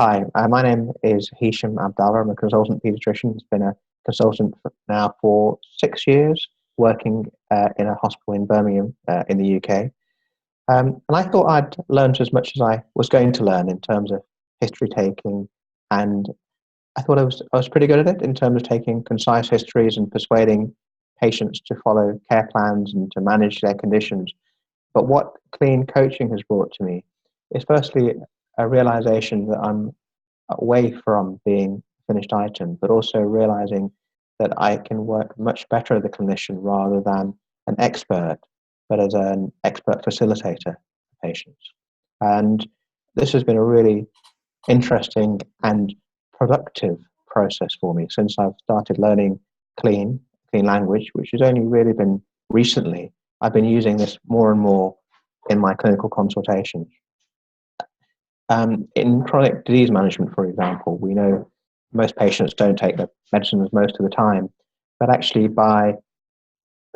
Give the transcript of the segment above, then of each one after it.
Hi, my name is Hisham Abdallah. I'm a consultant pediatrician. I've been a consultant now for 6 years, working in a hospital in Birmingham, in the UK. And I thought I'd learned as much as I was going to learn in terms of history taking, and I thought I was pretty good at it in terms of taking concise histories and persuading patients to follow care plans and to manage their conditions. But what clean coaching has brought to me is firstly a realization that I'm away from being a finished item, but also realizing that I can work much better as a clinician rather than an expert, but as an expert facilitator for patients. And this has been a really interesting and productive process for me since I've started learning clean language, which has only really been recently. I've been using this more and more in my clinical consultations. In chronic disease management, for example, we know most patients don't take their medicines most of the time, but actually by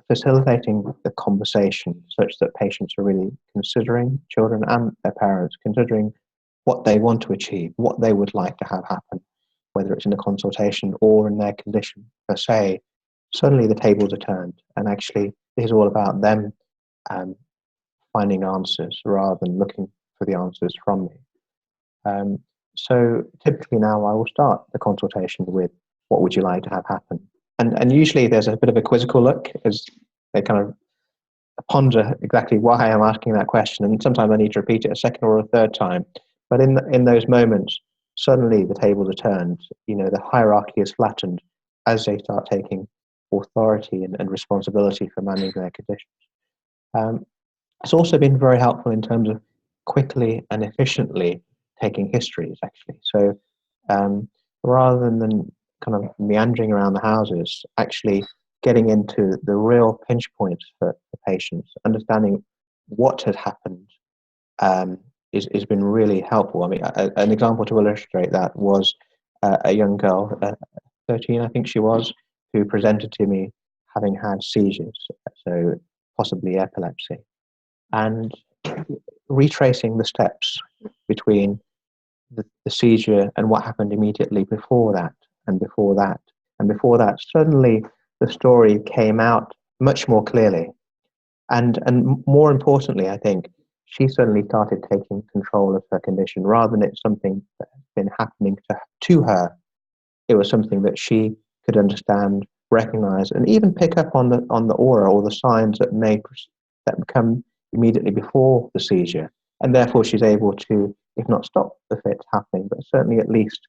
facilitating the conversation such that patients are really considering, children and their parents, considering what they want to achieve, what they would like to have happen, whether it's in a consultation or in their condition per se, suddenly the tables are turned. And actually, this is all about them finding answers rather than looking for the answers from me. So typically now I will start the consultation with, what would you like to have happen? And usually there's a bit of a quizzical look as they kind of ponder exactly why I'm asking that question. And sometimes I need to repeat it a second or a third time. But in those moments, suddenly the tables are turned. You know, the hierarchy is flattened as they start taking authority and responsibility for managing their conditions. It's also been very helpful in terms of quickly and efficiently taking histories, actually. So rather than kind of meandering around the houses, actually getting into the real pinch points for patients, understanding what had happened has been really helpful. I mean, an example to illustrate that was a young girl, 13 I think she was, who presented to me having had seizures, so possibly epilepsy, and retracing the steps between the seizure and what happened immediately before that, and before that, and before that, suddenly the story came out much more clearly. And more importantly, I think, she suddenly started taking control of her condition rather than it's something that had been happening to her. It was something that she could understand, recognize, and even pick up on the aura or the signs that come immediately before the seizure. And therefore, she's able to, if not stop the fit happening, but certainly at least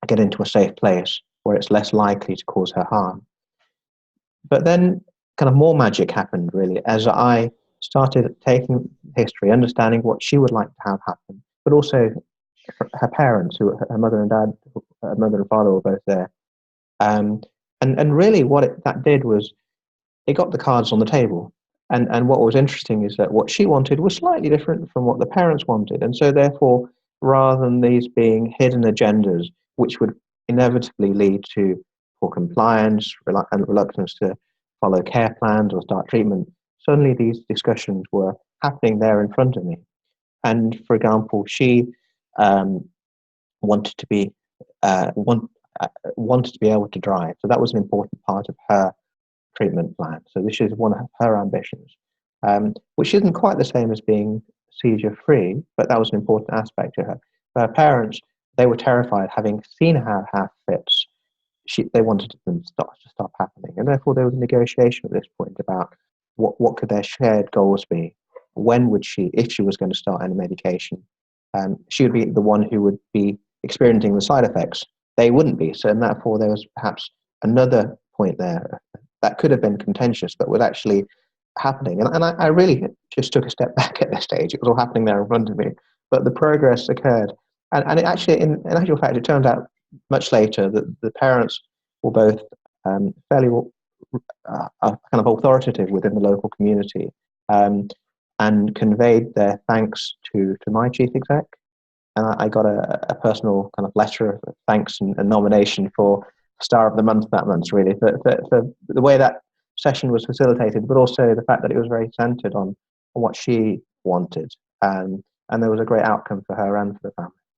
get into a safe place where it's less likely to cause her harm. But then, kind of more magic happened really as I started taking history, understanding what she would like to have happen, but also her parents, who her mother and dad, her mother and father were both there. And really, what that did was it got the cards on the table. And what was interesting is that what she wanted was slightly different from what the parents wanted. And so therefore, rather than these being hidden agendas, which would inevitably lead to poor compliance and reluctance to follow care plans or start treatment, suddenly these discussions were happening there in front of me. And for example, she wanted to be wanted to be able to drive. So that was an important part of her treatment plan. So this is one of her ambitions, which isn't quite the same as being seizure free, but that was an important aspect to her. For her parents, they were terrified, having seen her have fits. They wanted them to stop happening, and therefore there was a negotiation at this point about what could their shared goals be. When would she, if she was going to start any medication, she would be the one who would be experiencing the side effects. They wouldn't be. So, and therefore there was perhaps another point there that could have been contentious, but was actually happening. And I really just took a step back at this stage. It was all happening there in front of me, but the progress occurred. And it actually, in actual fact, it turned out much later that the parents were both fairly kind of authoritative within the local community, and conveyed their thanks to my chief exec. And I got a personal kind of letter of thanks and nomination for Star of the Month that month, really, for the way that session was facilitated, but also the fact that it was very centered on what she wanted. And there was a great outcome for her and for the family.